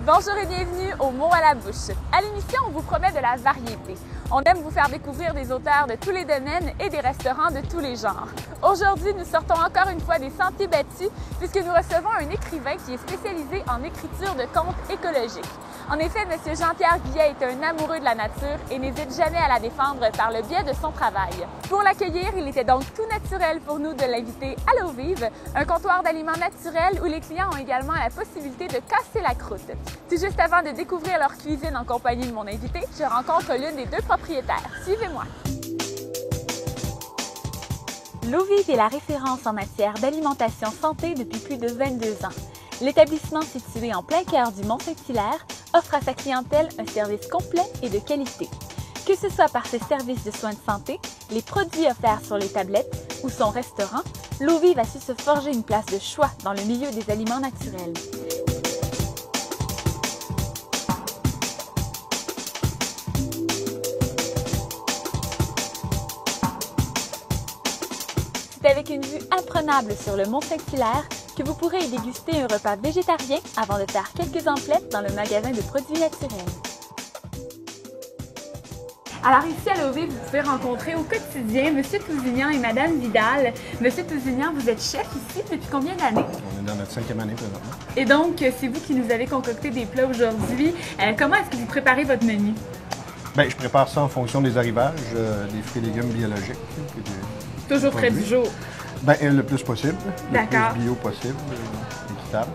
Bonjour et bienvenue au Mot à la bouche. À l'émission, on vous promet de la variété. On aime vous faire découvrir des auteurs de tous les domaines et des restaurants de tous les genres. Aujourd'hui, nous sortons encore une fois des sentiers battus puisque nous recevons un écrivain qui est spécialisé en écriture de contes écologiques. En effet, M. Jean-Pierre Guillet est un amoureux de la nature et n'hésite jamais à la défendre par le biais de son travail. Pour l'accueillir, il était donc tout naturel pour nous de l'inviter à l'eau vive, un comptoir d'aliments naturels où les clients ont également la possibilité de casser la croûte. Tout juste avant de découvrir leur cuisine en compagnie de mon invité, je rencontre l'une des deux propriétaires. Suivez-moi! L'eau vive est la référence en matière d'alimentation santé depuis plus de 22 ans. L'établissement situé en plein cœur du Mont-Saint-Hilaire offre à sa clientèle un service complet et de qualité. Que ce soit par ses services de soins de santé, les produits offerts sur les tablettes ou son restaurant, l'eau vive a su se forger une place de choix dans le milieu des aliments naturels. C'est avec une vue imprenable sur le Mont-Saint-Hilaire que vous pourrez y déguster un repas végétarien avant de faire quelques emplettes dans le magasin de produits naturels. Alors ici à l'eau vive, vous pouvez rencontrer au quotidien M. Tousignan et Mme Vidal. M. Tousignan, vous êtes chef ici depuis combien d'années? On est dans notre 5e année présentement. Et donc, c'est vous qui nous avez concocté des plats aujourd'hui. Comment est-ce que vous préparez votre menu? Bien, je prépare ça en fonction des arrivages, des fruits et légumes biologiques. Toujours près du jour? Bien, le plus possible. Le D'accord. plus bio possible, équitable.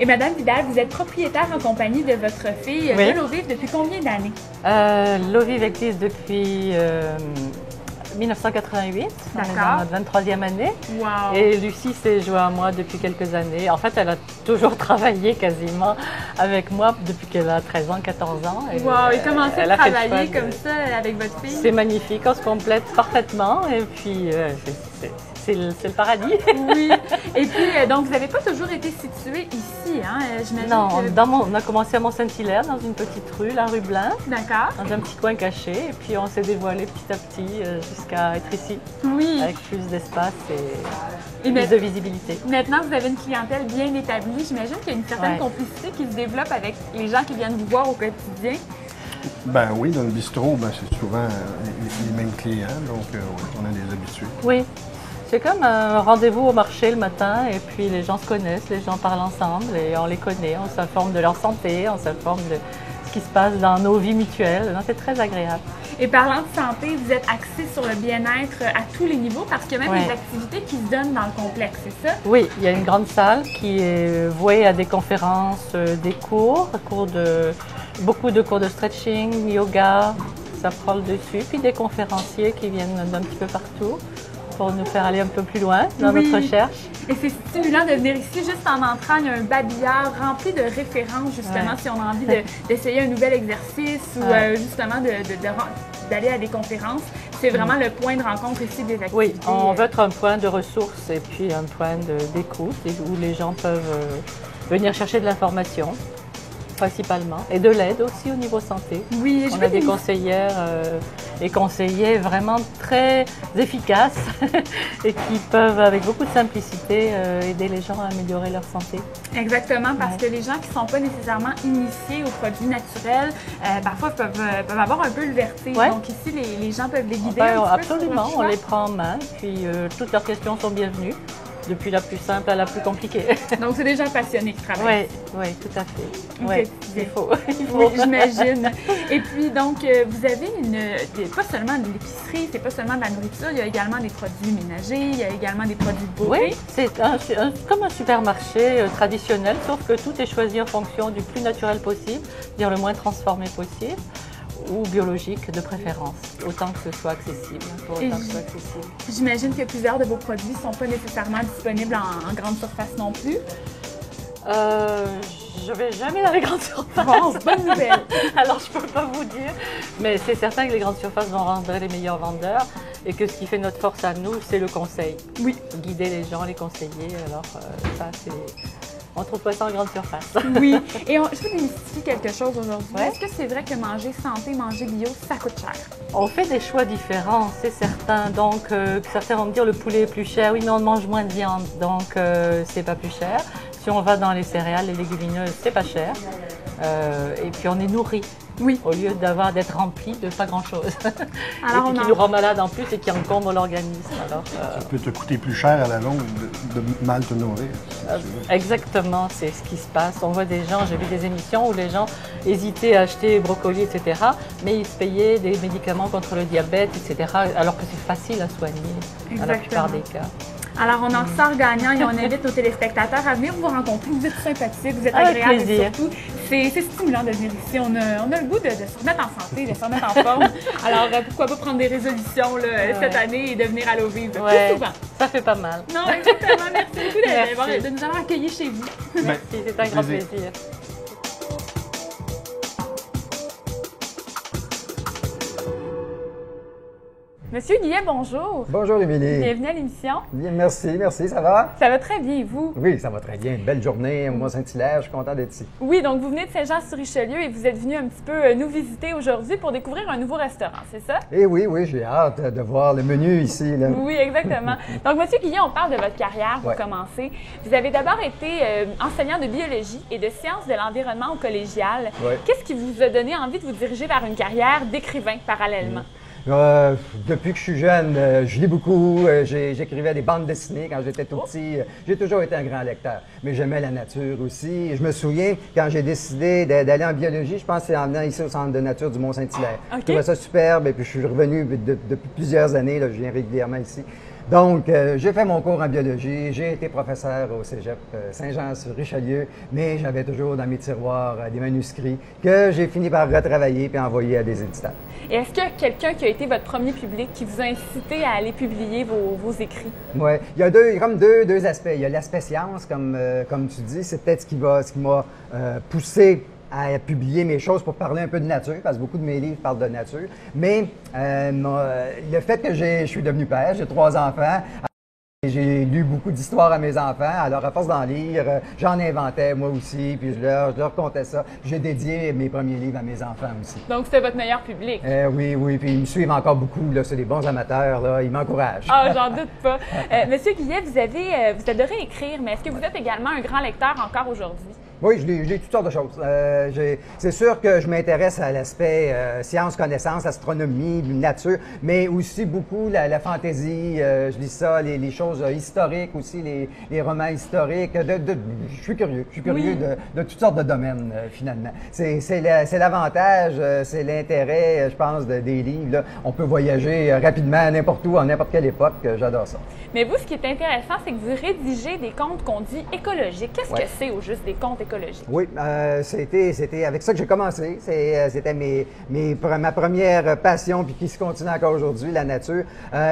Et Madame Vidal, vous êtes propriétaire en compagnie de votre fille Oui. de l'eau vive depuis combien d'années? L'eau vive existe depuis 1988. On est D'accord. dans notre 23e année. Wow! Et Lucie s'est jointe à moi depuis quelques années. En fait, elle a toujours travaillé quasiment avec moi depuis qu'elle a 13 ans, 14 ans. Et, Wow! Et comment elle ça a fait le travailler choix comme ça avec votre fille? C'est magnifique, on se complète parfaitement. Et puis, c'est le paradis. Oui. Et puis, donc, vous n'avez pas toujours été situé ici, hein? J'imagine Non, que... on a commencé à Mont-Saint-Hilaire, dans une petite rue, la rue Blain, D'accord. dans un petit coin caché. Et puis, on s'est dévoilé petit à petit jusqu'à être ici, Oui. avec plus d'espace et Et plus de visibilité. Maintenant, vous avez une clientèle bien établie. J'imagine qu'il y a une certaine Ouais. complicité qui se développe avec les gens qui viennent vous voir au quotidien. Ben oui, dans le bistrot, ben, c'est souvent les mêmes clients, donc oui, on a des habitués. Oui, c'est comme un rendez-vous au marché le matin et puis les gens se connaissent, les gens parlent ensemble et on les connaît, on s'informe de leur santé, on s'informe de ce qui se passe dans nos vies mutuelles. Donc, c'est très agréable. Et parlant de santé, vous êtes axé sur le bien-être à tous les niveaux parce qu'il y a même Ouais. des activités qui se donnent dans le complexe, c'est ça? Oui, il y a une grande salle qui est vouée à des conférences, des cours, beaucoup de cours de stretching, yoga, ça prend le dessus, puis des conférenciers qui viennent d'un petit peu partout pour nous faire aller un peu plus loin dans Oui. notre recherche. Et c'est stimulant de venir ici, juste en entrant, il y a un babillard rempli de références, justement, Ouais. si on a envie d'essayer un nouvel exercice ou Ouais. justement d'aller à des conférences. C'est vraiment le point de rencontre ici des activités. Oui, on veut être un point de ressources et puis un point d'écoute où les gens peuvent venir chercher de l'information, principalement, et de l'aide aussi au niveau santé. Oui, je On veux a des conseillères et conseillers vraiment très efficaces et qui peuvent, avec beaucoup de simplicité, aider les gens à améliorer leur santé. Exactement, parce Ouais. que les gens qui ne sont pas nécessairement initiés aux produits naturels, parfois peuvent avoir un peu le vertige. Ouais. Donc ici, les gens peuvent les guider Ben, un petit peu sur absolument, leur on choix. les prend en main, puis toutes leurs questions sont bienvenues, depuis la plus simple à la plus compliquée. Donc c'est des gens passionnés qui travaillent. Oui, tout à fait. Ok, Ouais, bien. il faut. Oui, j'imagine. Et puis, donc, vous avez pas seulement de l'épicerie, c'est pas seulement de la nourriture, il y a également des produits ménagers, il y a également des produits de beauté. Oui, c'est comme un supermarché traditionnel, sauf que tout est choisi en fonction du plus naturel possible, c'est-à-dire le moins transformé possible, ou biologique de préférence, autant que ce soit accessible. J'imagine que plusieurs de vos produits ne sont pas nécessairement disponibles en grande surface non plus. Je vais jamais dans les grandes surfaces. Bon, bonne nouvelle. Alors, je peux pas vous dire. Mais c'est certain que les grandes surfaces vont rendre les meilleurs vendeurs et que ce qui fait notre force à nous, c'est le conseil. Oui. Guider les gens, les conseiller. Alors, ça, c'est... On ne trouve pas ça en grande surface. Oui. Et je veux démystifier quelque chose aujourd'hui. Ouais. Est-ce que c'est vrai que manger santé, manger bio, ça coûte cher? On fait des choix différents, c'est certain. Donc, certains vont me dire le poulet est plus cher. Oui, mais on mange moins de viande, donc c'est pas plus cher. Si on va dans les céréales, les légumineuses, c'est pas cher. Et puis on est nourri. Oui. Au lieu d'être rempli de pas grand-chose. Alors, et puis qui nous rend malade en plus et qui encombre l'organisme. Alors, ça peut te coûter plus cher à la longue de mal te nourrir. Exactement, c'est ce qui se passe. On voit des gens, j'ai vu des émissions où les gens hésitaient à acheter brocoli, etc. Mais ils se payaient des médicaments contre le diabète, etc. Alors que c'est facile à soigner dans la plupart des cas. Alors, on en sort gagnant et on invite nos téléspectateurs à venir vous rencontrer. Vous êtes sympathique, vous êtes agréable et surtout, c'est stimulant de venir ici. On a le goût de se remettre en santé, de se remettre en forme. Alors, pourquoi pas prendre des résolutions là, cette année et de venir à l'eau vive plus souvent. Ça fait pas mal. Non, exactement. Merci beaucoup de nous avoir accueillis chez vous. Merci, c'est un grand plaisir. Monsieur Guillet, bonjour. Bonjour, Émilie. Bienvenue à l'émission. Bien, merci, ça va? Ça va très bien, et vous? Oui, ça va très bien. Une belle journée au Mont-Saint-Hilaire, je suis content d'être ici. Oui, donc vous venez de Saint-Jean-sur-Richelieu et vous êtes venu un petit peu nous visiter aujourd'hui pour découvrir un nouveau restaurant, c'est ça? Eh oui, j'ai hâte de voir le menu ici. Là. Oui, exactement. Donc, Monsieur Guillet, on parle de votre carrière pour commencer. Vous avez d'abord été enseignant de biologie et de sciences de l'environnement au collégial. Qu'est-ce qui vous a donné envie de vous diriger vers une carrière d'écrivain parallèlement? Depuis que je suis jeune, je lis beaucoup. J'écrivais des bandes dessinées quand j'étais tout petit. J'ai toujours été un grand lecteur, mais j'aimais la nature aussi. Je me souviens, quand j'ai décidé d'aller en biologie, je pense que c'est en venant ici au Centre de nature du Mont-Saint-Hilaire. Je trouvais ça superbe et puis je suis revenu depuis plusieurs années. Là, je viens régulièrement ici. Donc, j'ai fait mon cours en biologie, j'ai été professeur au Cégep Saint-Jean-sur-Richelieu, mais j'avais toujours dans mes tiroirs des manuscrits que j'ai fini par retravailler puis envoyer à des éditeurs. Et est-ce qu'il y a quelqu'un qui a été votre premier public qui vous a incité à aller publier vos écrits? Oui, il y a deux aspects. Il y a l'aspect science, comme tu dis, c'est peut-être ce qui m'a poussé à publier mes choses pour parler un peu de nature, parce que beaucoup de mes livres parlent de nature. Mais le fait que je suis devenu père, j'ai 3 enfants, j'ai lu beaucoup d'histoires à mes enfants, alors à force d'en lire, j'en inventais moi aussi, puis je leur contais ça. J'ai dédié mes premiers livres à mes enfants aussi. Donc c'était votre meilleur public? Oui, puis ils me suivent encore beaucoup, là, c'est des bons amateurs, là, ils m'encouragent. Ah, j'en doute pas. Monsieur Guillet, vous adorez écrire, mais est-ce que vous êtes également un grand lecteur encore aujourd'hui? Oui, je lis toutes sortes de choses. C'est sûr que je m'intéresse à l'aspect science, connaissance, astronomie, nature, mais aussi beaucoup la fantaisie. Je lis ça, les choses historiques aussi, les romans historiques. Je suis curieux. De toutes sortes de domaines, finalement. C'est l'avantage, c'est l'intérêt, je pense, des livres. Là. On peut voyager rapidement n'importe où, à n'importe quelle époque. J'adore ça. Mais vous, ce qui est intéressant, c'est que vous rédigez des contes qu'on dit écologiques. Qu'est-ce que c'est au juste des contes écologiques? Oui, c'était avec ça que j'ai commencé. C'était ma première passion, puis qui se continue encore aujourd'hui, la nature.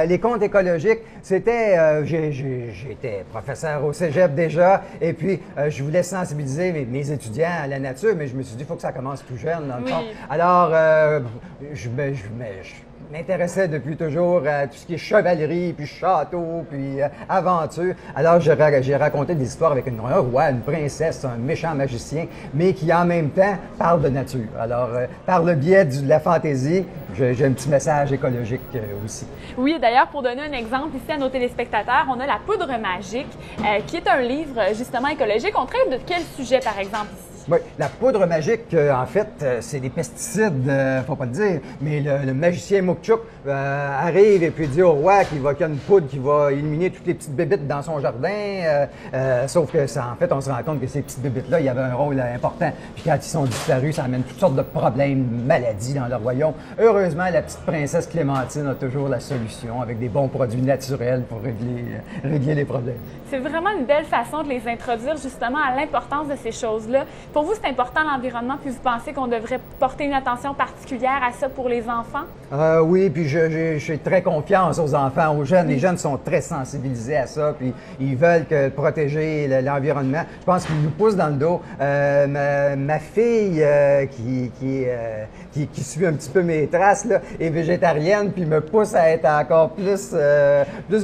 Les contes écologiques, c'était... J'étais professeur au Cégep déjà, et puis je voulais sensibiliser mes étudiants à la nature, mais je me suis dit, il faut que ça commence tout jeune, dans le fond. Alors, je m'intéressais depuis toujours à tout ce qui est chevalerie, puis château, puis aventure. Alors, j'ai raconté des histoires avec un roi, une princesse, un méchant magicien, mais qui en même temps parle de nature. Alors, par le biais de la fantaisie, j'ai un petit message écologique aussi. Oui, d'ailleurs, pour donner un exemple ici à nos téléspectateurs, on a La Poudre magique, qui est un livre justement écologique. On traite de quel sujet, par exemple, ici? Oui, la poudre magique, en fait, c'est des pesticides, faut pas le dire, mais le magicien Mukchuk arrive et puis dit au roi qu'il y a une poudre qui va éliminer toutes les petites bébites dans son jardin, sauf que en fait, on se rend compte que ces petites bébites-là, il y avait un rôle important. Puis quand ils sont disparus, ça amène toutes sortes de problèmes, maladies dans le royaume. Heureusement, la petite princesse Clémentine a toujours la solution avec des bons produits naturels pour régler les problèmes. C'est vraiment une belle façon de les introduire justement à l'importance de ces choses-là. Pour vous, c'est important l'environnement, puis vous pensez qu'on devrait porter une attention particulière à ça pour les enfants? Oui, puis je fais très confiance aux enfants, aux jeunes. Les jeunes sont très sensibilisés à ça, puis ils veulent protéger l'environnement. Je pense qu'ils nous poussent dans le dos. Ma fille, qui suit un petit peu mes traces, là, est végétarienne, puis me pousse à être encore plus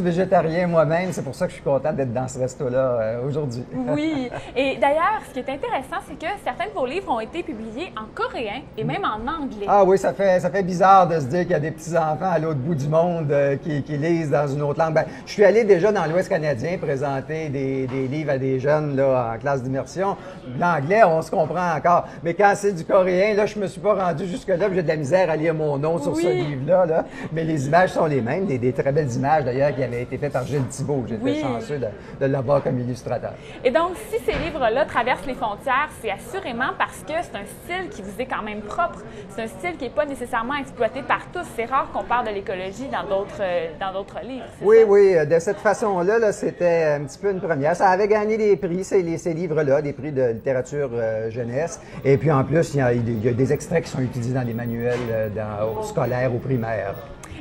végétarien moi-même. C'est pour ça que je suis content d'être dans ce resto-là aujourd'hui. Oui, et d'ailleurs, ce qui est intéressant, c'est que certains de vos livres ont été publiés en coréen et même en anglais. Ah oui, ça fait bizarre de se dire qu'il y a des petits-enfants à l'autre bout du monde qui lisent dans une autre langue. Ben, je suis allé déjà dans l'Ouest canadien présenter des livres à des jeunes là, en classe d'immersion. L'anglais, on se comprend encore. Mais quand c'est du coréen, là, je me suis pas rendu jusque-là, j'ai de la misère à lire mon nom sur ce livre-là. Là. Mais les images sont les mêmes, des très belles images d'ailleurs qui avaient été faites par Gilles Thibault. J'étais chanceux de l'avoir comme illustrateur. Et donc, si ces livres-là traversent les frontières, c'est assurément parce que c'est un style qui vous est quand même propre. C'est un style qui n'est pas nécessairement exploité par tous. C'est rare qu'on parle de l'écologie dans d'autres livres. Oui, de cette façon-là, là, c'était un petit peu une première. Ça avait gagné des prix, ces livres-là, des prix de littérature jeunesse. Et puis en plus, il y a des extraits qui sont utilisés dans des manuels au scolaire ou primaire.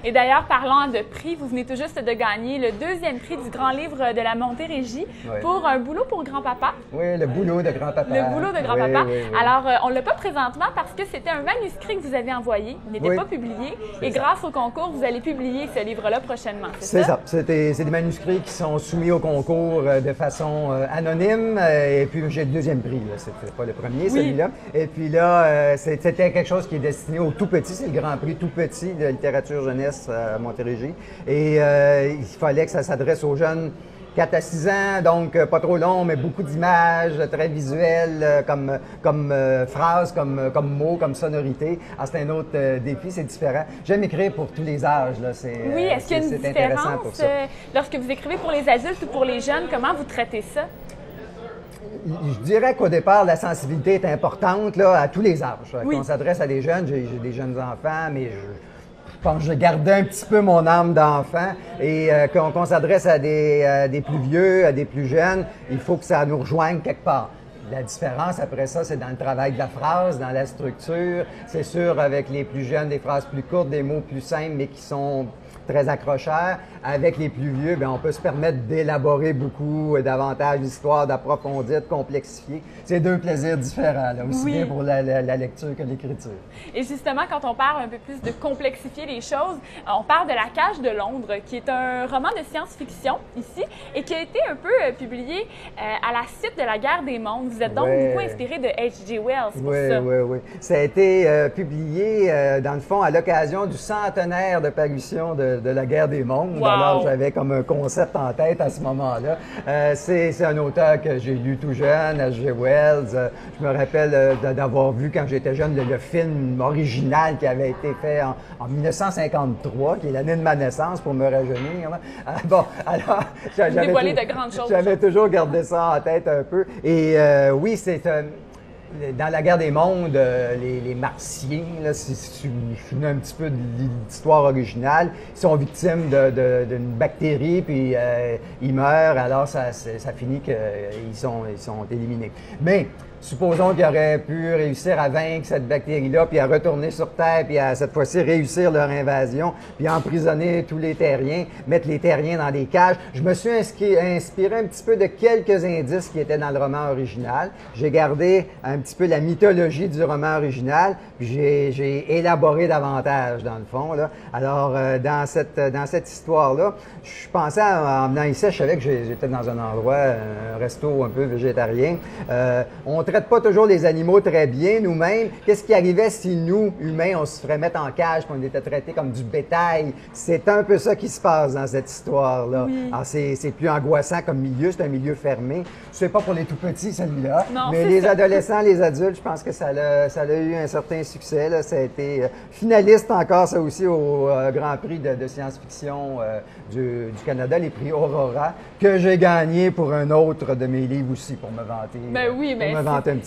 Et d'ailleurs, parlant de prix, vous venez tout juste de gagner le 2e prix du Grand Livre de la Montérégie pour un boulot pour grand-papa. Oui, le boulot de grand-papa. Le boulot de grand-papa. Alors, on ne l'a pas présentement parce que c'était un manuscrit que vous avez envoyé, il n'était pas publié. Et grâce au concours, vous allez publier ce livre-là prochainement, c'est ça? C'est ça. C'est des manuscrits qui sont soumis au concours de façon anonyme. Et puis, j'ai le 2e prix. C'était pas le premier, celui-là. Et puis là, c'était quelque chose qui est destiné aux tout petits. C'est le Grand Prix tout petit de littérature jeunesse à Montérégie. Et il fallait que ça s'adresse aux jeunes 4 à 6 ans, donc pas trop long, mais beaucoup d'images, très visuelles, comme phrases, comme mots, comme sonorité. Ah, c'est un autre défi, c'est différent. J'aime écrire pour tous les âges. Là. Oui, est-ce qu'il y a une différence lorsque vous écrivez pour les adultes ou pour les jeunes? Comment vous traitez ça? Je dirais qu'au départ, la sensibilité est importante là, à tous les âges. Quand on s'adresse à des jeunes, j'ai des jeunes enfants, mais je pense que je gardais un petit peu mon âme d'enfant et qu'on s'adresse à des plus vieux, à des plus jeunes, il faut que ça nous rejoigne quelque part. La différence après ça, c'est dans le travail de la phrase, dans la structure. C'est sûr, avec les plus jeunes, des phrases plus courtes, des mots plus simples, mais qui sont très accrocheurs. Avec les plus vieux, bien, on peut se permettre d'élaborer beaucoup davantage l'histoire, d'approfondir, de complexifier. C'est deux plaisirs différents, là, aussi bien pour la lecture que l'écriture. Et justement, quand on parle un peu plus de complexifier les choses, on parle de La Cage de Londres, qui est un roman de science-fiction ici et qui a été un peu publié à la suite de la Guerre des Mondes. Vous êtes donc beaucoup inspiré de H.G. Wells pour ça. Oui. Ça a été publié, dans le fond, à l'occasion du centenaire de parution de la Guerre des Mondes. Wow. Alors, j'avais comme un concept en tête à ce moment-là. C'est un auteur que j'ai lu tout jeune, H.G. Wells. Je me rappelle d'avoir vu quand j'étais jeune le film original qui avait été fait en 1953, qui est l'année de ma naissance pour me rajeunir. Bon, alors, j'avais toujours gardé ça en tête un peu. Et oui, c'est dans la Guerre des Mondes, les Martiens, là, si je suis un petit peu de l'histoire originale, ils sont victimes d'une bactérie, puis ils meurent, alors ça finit qu'ils sont éliminés. Mais supposons qu'ils auraient pu réussir à vaincre cette bactérie-là, puis à retourner sur Terre, puis à cette fois-ci réussir leur invasion, puis emprisonner tous les terriens, mettre les terriens dans des cages. Je me suis inspiré un petit peu de quelques indices qui étaient dans le roman original. J'ai gardé un petit peu la mythologie du roman original, puis j'ai élaboré davantage, dans le fond, là. Alors, dans cette histoire-là, je pensais, en venant ici, je savais que j'étais dans un endroit, un resto un peu végétarien. On traite pas toujours les animaux très bien nous-mêmes. Qu'est-ce qui arrivait si nous, humains, on se ferait mettre en cage et on était traités comme du bétail? C'est un peu ça qui se passe dans cette histoire-là. Alors, c'est plus angoissant comme milieu, c'est un milieu fermé. C'est pas pour les tout-petits, celui-là. Mais les adolescents, les adultes, je pense que ça a eu un certain succès. Là. Ça a été finaliste encore, ça aussi, au Grand Prix de science-fiction du Canada, les prix Aurora, que j'ai gagné pour un autre de mes livres aussi, pour me vanter. Ben oui, mais un petit peu.